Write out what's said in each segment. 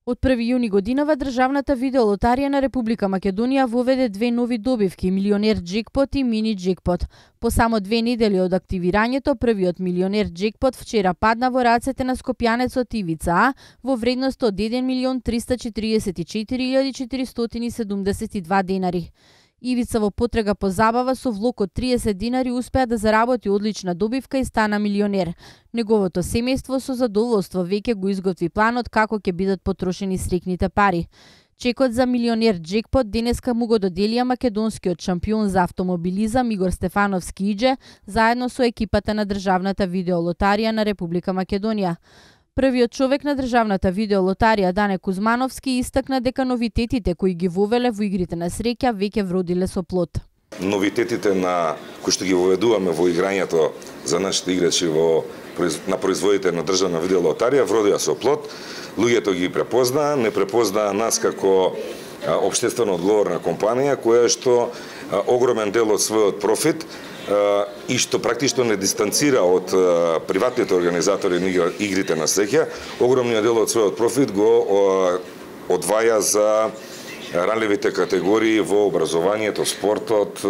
Од 1 јуни годинава Државната видеолотарија на Република Македонија воведе две нови добивки – Милионер Джекпот и Мини Джекпот. По само 2 недели од активирањето, првиот Милионер Джекпот вчера падна во рацете на скопјанецот Ивица А во вредност од 1.344.472 денари. Ивица во потрага по забава со влог од 30 денари успеа да заработи одлична добивка и стана милионер. Неговото семејство со задоволство веќе го изготви планот како ќе бидат потрошени срекните пари. Чекот за Милионер Джекпот денеска му го доделија македонскиот шампион за автомобилизам Игор Стефановски Идже заедно со екипата на Државната видеолотарија на Република Македонија. Првиот човек на Државната видеолотарија Дане Кузмановски истакна дека новитетите кои ги вовеле во игрите на среќа веќе вродиле со плод. Новитетите кои што ги воведуваме во играњето за нашите играчи на производите на Државна видеолотарија вродија со плод. Луѓето ги препознаа, не препознаа нас како општествено одговорна компанија која што огромен дел од својот профит и што практично не дистанцира од приватните организатори на игрите на среќа, огромниот дел од својот профит го одваја за ранливите категории во образованието, спортот,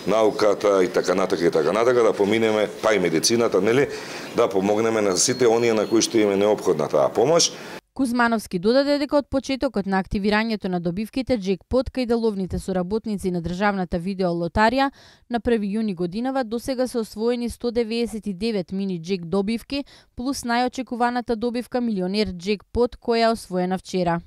науката и така натака, да поминеме, па и медицината, нели, да помогнеме на сите оние на кои што им е неопходна таа помош. Кузмановски додаде дека од почетокот на активирањето на добивките Джекпот кај деловните соработници на Државната видеолотарија на 1 јуни годинава досега се освоени 199 мини Джек добивки плюс најочекуваната добивка Милионер Джекпот која е освоена вчера.